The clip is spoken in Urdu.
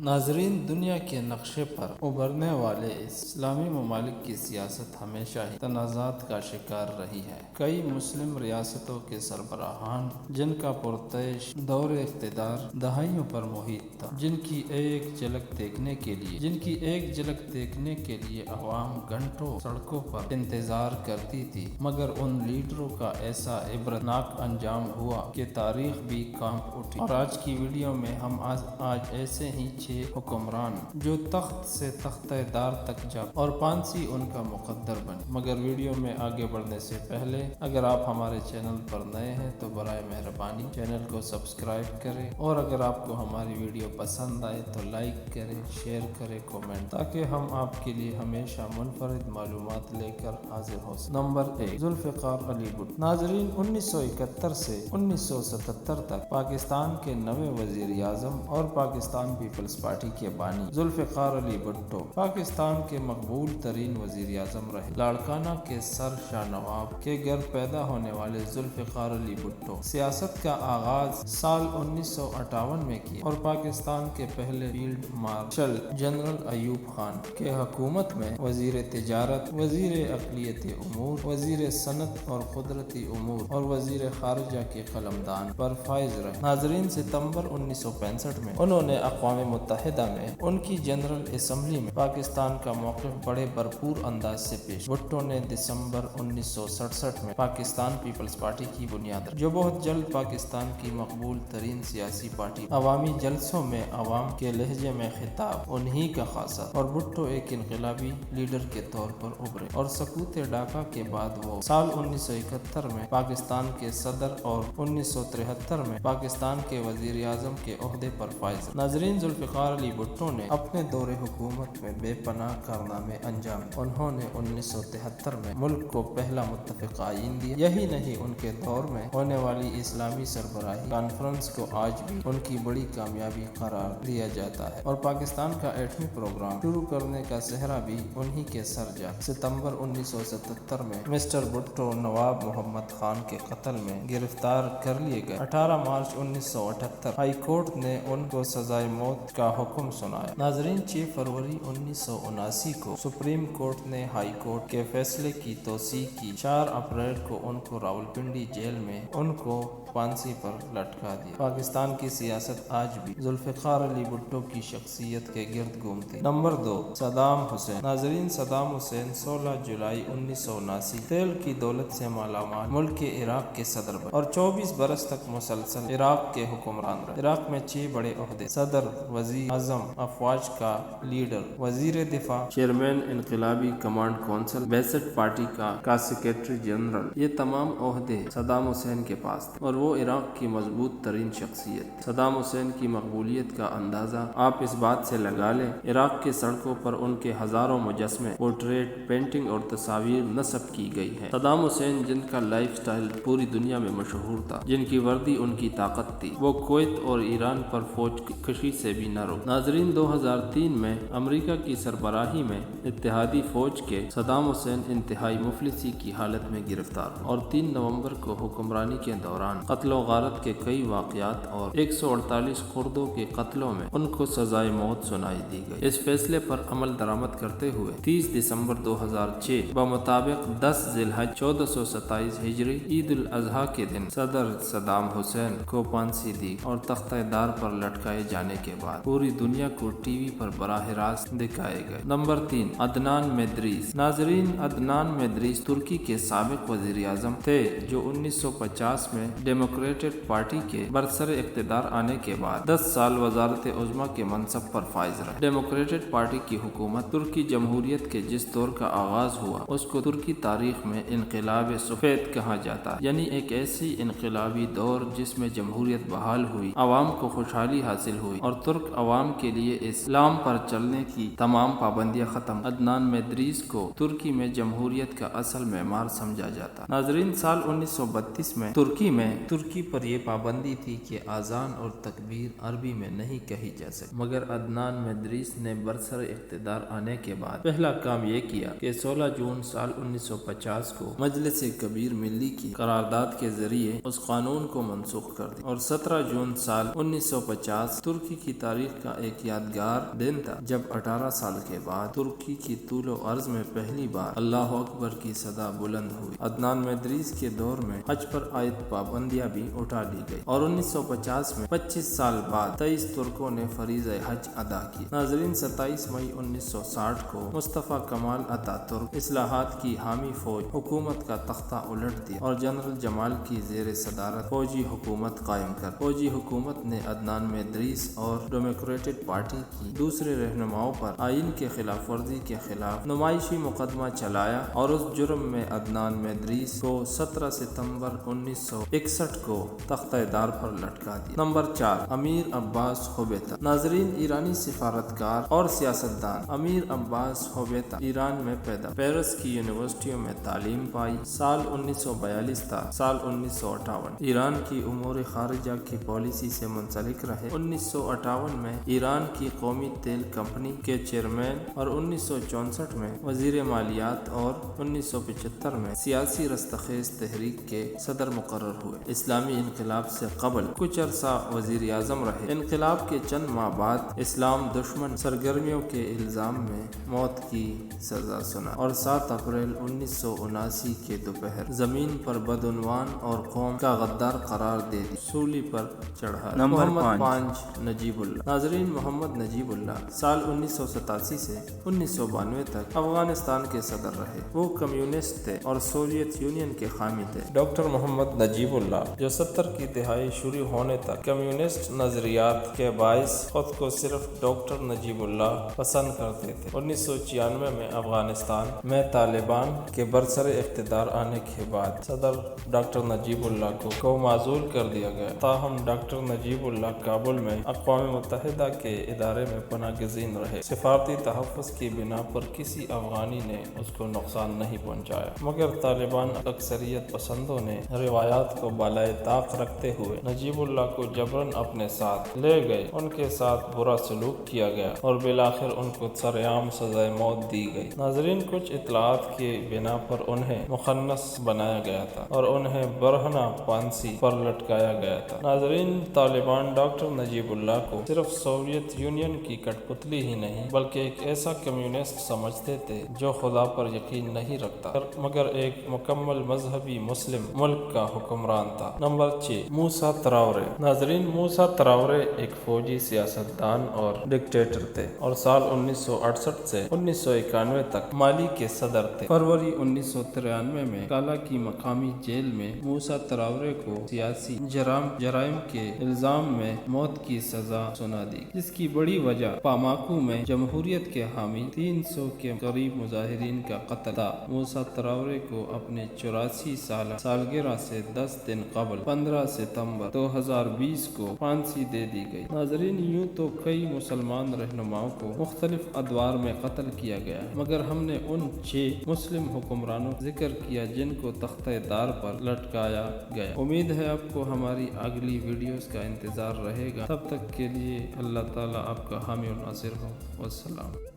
ناظرین، دنیا کے نقشے پر ابھرنے والے اسلامی ممالک کی سیاست ہمیشہ ہی تنازعات کا شکار رہی ہے۔ کئی مسلم ریاستوں کے سربراہان، جن کا پرتعیش دور اقتدار دہائیوں پر محیط تھا، جن کی ایک جھلک دیکھنے کے لیے عوام گھنٹوں سڑکوں پر انتظار کرتی تھی، مگر ان لیڈروں کا ایسا عبرتناک انجام ہوا کہ تاریخ بھی کانپ اٹھی۔ اور آج کی ویڈیو میں ہم آج ایسے ہی 6 حکمران جو تخت سے تختہ دار تک جا اور پانسی ان کا مقدر بنے۔ مگر ویڈیو میں آگے بڑھنے سے پہلے اگر آپ ہمارے چینل پر نئے ہیں تو برائے مہربانی چینل کو سبسکرائب کریں، اور اگر آپ کو ہماری ویڈیو پسند آئے تو لائک کریں، شیئر کریں، کومنٹ، تاکہ ہم آپ کے لیے ہمیشہ منفرد معلومات لے کر حاضر ہو سکیں۔ نمبر 1، ذوالفقار علی بھٹو۔ ناظرین، 1971 سے 1977 تک پاکستان کے 9ویں وزیر اعظم اور پاکستان پیپلز پارٹی کے بانی ذوالفقار علی بھٹو پاکستان کے مقبول ترین وزیر اعظم رہے۔ لاڑکانہ کے سر شاہ نواب کے گھر پیدا ہونے والے ذوالفقار علی بھٹو سیاست کا آغاز سال 1958 میں کیا اور پاکستان کے پہلے field marshal general Ayub Khan کے حکومت میں وزیر تجارت، وزیر اقلیتی امور، وزیر صنعت اور قدرتی امور اور وزیر خارجہ کے قلمدان پر فائز رہے۔ ناظرین، ستمبر 1965 میں انہوں نے اقوام متحدہ میں ان کی جنرل اسمبلی میں پاکستان کا موقف بڑے بھرپور انداز سے پیش۔ بھٹو نے دسمبر 1967 میں پاکستان پیپلز پارٹی کی بنیاد رکھی، جو بہت جلد پاکستان کی مقبول ترین سیاسی پارٹی۔ عوامی جلسوں میں عوام کے لہجے میں خطاب انہی کا خاصہ اور بھٹو ایک انقلابی لیڈر کے طور پر ابھرے، اور سقوط ڈھاکہ کے بعد وہ سال 1971 میں پاکستان کے صدر اور 1973 میں پاکستان کے وزیر اعظم کے عہدے پر فائز رہے۔ ناظرین، ذوالفقار علی بھٹو نے اپنے دور حکومت میں بے پناہ کارنامے انجام دیے۔ انہوں نے 1973 میں ملک کو پہلا متفق آئین دیا۔ یہی نہیں، ان کے دور میں ہونے والی اسلامی سربراہی کانفرنس کو آج بھی ان کی بڑی کامیابی قرار دیا جاتا ہے، اور پاکستان کا ایٹمی پروگرام شروع کرنے کا سہرا بھی انہی کے سر جا۔ ستمبر 1977 میں مسٹر بھٹو نواب محمد خان کے قتل میں گرفتار کر لیے گئے۔ 18 مارچ 1978 ہائی کورٹ نے ان کو سزائے موت کا حکم سنایا۔ ناظرین، 6 فروری 1979 کو سپریم کورٹ نے ہائی کورٹ کے فیصلے کی توثیق کی۔ 4 اپریل کو ان کو راولپنڈی جیل میں ان کو پھانسی پر لٹکا دیا۔ پاکستان کی سیاست آج بھی ذوالفقار علی بھٹو کی شخصیت کے گرد گھومتی۔ Number 2، Saddam Hussein. ناظرین، صدام حسین 16 جولائی 1979 تیل کی دولت سے مالا مال ملک کے عراق کے صدر بنے اور 24 برس تک مسلسل عراق کے حکمران رہے۔ عراق میں 6 بڑے عہدے: صدر، وزیر اعظم، افواج کا لیڈر، وزیر دفاع، چیئرمین انقلابی کمانڈ کونسل، بیسٹ پارٹی کا سیکرٹری جنرل، یہ تمام عہدے صدام حسین کے پاس تھے، اور وہ عراق کی مضبوط ترین شخصیت تھی۔ صدام حسین کی مقبولیت کا اندازہ آپ اس بات سے لگا لیں، عراق کی سڑکوں پر ان کے ہزاروں مجسمے، پورٹریٹ، پینٹنگ اور تصاویر نصب کی گئی ہیں۔ صدام حسین، جن کا لائف سٹائل پوری دنیا میں مشہور تھا، جن کی وردی ان کی طاقت تھی، وہ کویت اور ایران پر فوج کشی سے بھی نہ رکے۔ ناظرین، 2003 میں امریکہ کی سربراہی میں اتحادی فوج کے صدام حسین انتہائی مفلسی کی حالت میں گرفتار ہوئے، اور 3 نومبر کو حکمرانی کے دوران قتل و غارت کے کئی واقعات اور 148 کردوں کے قتلوں میں ان کو سزائے موت سنائی دی گئی۔ اس فیصلے پر عمل درآمد کرتے ہوئے 30 دسمبر 2006 بمطابق 10 ذی الحج 1427 ہجری عید الاضحیٰ کے دن صدر صدام حسین کو پھانسی دی، اور تختہ دار پر لٹکائے جانے کے بعد پوری دنیا کو ٹی وی پر براہ راست دکھائے گئے۔ نمبر 3، عدنان مدریس۔ ناظرین، عدنان مدریس ترکی کے سابق وزیر اعظم تھے، جو 1950 میں ڈیموکریٹک پارٹی کے برسر اقتدار آنے کے بعد 10 سال وزارت عظمیٰ کے منصب پر فائز رہے۔ ڈیموکریٹک پارٹی کی حکومت ترکی جمہوریت کے جس دور کا آغاز ہوا، اس کو ترکی تاریخ میں انقلاب سفید کہا جاتا ہے، یعنی ایک ایسی انقلابی دور جس میں جمہوریت بحال ہوئی، عوام کو خوشحالی حاصل ہوئی، اور ترک عوام کے لیے اسلام پر چلنے کی تمام پابندیاں ختم۔ عدنان مدریس کو ترکی میں جمہوریت کا اصل معمار سمجھا جاتا۔ ناظرین، سال 1932 میں ترکی پر یہ پابندی تھی کہ اذان اور تکبیر عربی میں نہیں کہی جا سکتی، مگر عدنان مدریس نے برسر اقتدار آنے کے بعد پہلا کام یہ کیا کہ 16 جون سال 1950 کو مجلس کبیر ملی کی قرارداد کے ذریعے اس قانون کو منسوخ کر دیا، اور 17 جون سال 1950 ترکی کی تاریخ کا ایک یادگار دن تھا جب 18 سال کے بعد ترکی کی طول و عرض میں پہلی بار اللہ اکبر کی صدا بلند ہوئی۔ عدنان مدریس کے دور میں حج پر عائد پابندیاں بھی اٹھا لی گئی اور 1950 میں 25 سال بعد 23 ترکوں نے فریضہ حج ادا کی۔ ناظرین، 27 مئی 1960 کو مصطفیٰ کمال اتا ترک اصلاحات کی حامی فوج حکومت کا تختہ الٹ دیا اور جنرل جمال کی زیر صدارت فوجی حکومت قائم کر۔ فوجی حکومت نے عدنان مدریس اور ڈیموکریٹک پارٹی کی دوسرے رہنماؤں پر آئین کے خلاف ورزی کے خلاف نمائشی مقدمہ چلایا اور اس جرم میں عدنان مدریس کو 17 ستمبر 1961 کو تختہ دار پر لٹکا دیا۔ نمبر 4، امیر عباس ہوبیتا۔ ناظرین، ایرانی سفارتکار اور سیاستدان امیر عباس ہوبیتا ایران میں پیدا، پیرس کی یونیورسٹیوں میں تعلیم پائی۔ سال 1942 تا سال 1958 ایران کی امور خارجہ کی پالیسی سے منسلک رہے۔ 1958 میں ایران کی قومی تیل کمپنی کے چیئرمین اور 1964 میں وزیر مالیات اور 1975 میں سیاسی رستخیز تحریک کے صدر مقرر ہوئے۔ اسلامی انقلاب سے قبل کچھ عرصہ وزیر اعظم رہے۔ انقلاب کے چند ماہ بعد اسلام دشمن سرگرمیوں کے الزام میں موت کی سزا سنا اور 7 اپریل 1979 کے دوپہر زمین پر بدعنوان اور قوم کا غدار قرار دے دی سولی پر چڑھا۔ محمد 5 نجیب اللہ۔ ناظرین، محمد نجیب اللہ سال 1987 سے 1992 تک افغانستان کے صدر رہے۔ وہ کمیونسٹ تھے اور سوویت یونین کے حامی تھے۔ ڈاکٹر محمد نجیب اللہ جو 70 کی دہائی شروع ہونے تک کمیونسٹ نظریات کے باعث خود کو صرف ڈاکٹر نجیب اللہ پسند کرتے تھے۔ 1996 میں افغانستان میں طالبان کے برسر اقتدار آنے کے بعد صدر ڈاکٹر نجیب اللہ کو معزول کر دیا گیا۔ تاہم ڈاکٹر نجیب اللہ کابل میں اقوام متحدہ کے ادارے میں پناہ گزین رہے۔ سفارتی تحفظ کی بنا پر کسی افغانی نے اس کو نقصان نہیں پہنچایا، مگر طالبان اکثریت پسندوں نے روایات کو بالائے طاق رکھتے ہوئے نجیب اللہ کو جبراً اپنے ساتھ لے گئے۔ ان کے ساتھ برا سلوک کیا گیا اور بالآخر ان کو سرعام سزائے موت دی گئی۔ ناظرین، کچھ اطلاعات کی بنا پر انہیں مخنث بنایا گیا تھا اور انہیں برہنہ پھانسی پر لٹکایا گیا تھا۔ ناظرین، طالبان ڈاکٹر نجیب اللہ کو صرف سوویت یونین کی کٹ پتلی ہی نہیں بلکہ ایک ایسا کمیونسٹ سمجھتے تھے جو خدا پر یقین نہیں رکھتا مگر ایک مکمل مذہبی مسلم ملک کا حکمران تھا۔ نمبر 6، موسیٰ تراورے۔ ناظرین، موسیٰ تراورے ایک فوجی سیاستدان اور ڈکٹیٹر تھے اور سال 1968 سے 1991 تک مالی کے صدر تھے۔ فروری 1993 میں کالا کی مقامی جیل میں موسیٰ تراورے کو سیاسی جرائم کے الزام میں موت کی سزا سنا دی، جس کی بڑی وجہ پاماکو میں جمہوریت کے حامی 300 کے قریب مظاہرین کا قتل تھا۔ موسیٰ تراورے کو اپنے 84 سالہ سالگرہ سے 10 دن قبل 15 ستمبر 2020 کو پھانسی دے دی گئی۔ ناظرین، یوں تو کئی مسلمان رہنماؤں کو مختلف ادوار میں قتل کیا گیا ہے، مگر ہم نے ان 6 مسلم حکمرانوں کا ذکر کیا جن کو تختہ دار پر لٹکایا گیا۔ امید ہے آپ کو ہماری اگلی ویڈیوز کا انتظار رہے گا۔ تب تک کے لیے اللہ تعالیٰ آپ کا حامی و ناصر ہو۔ والسلام۔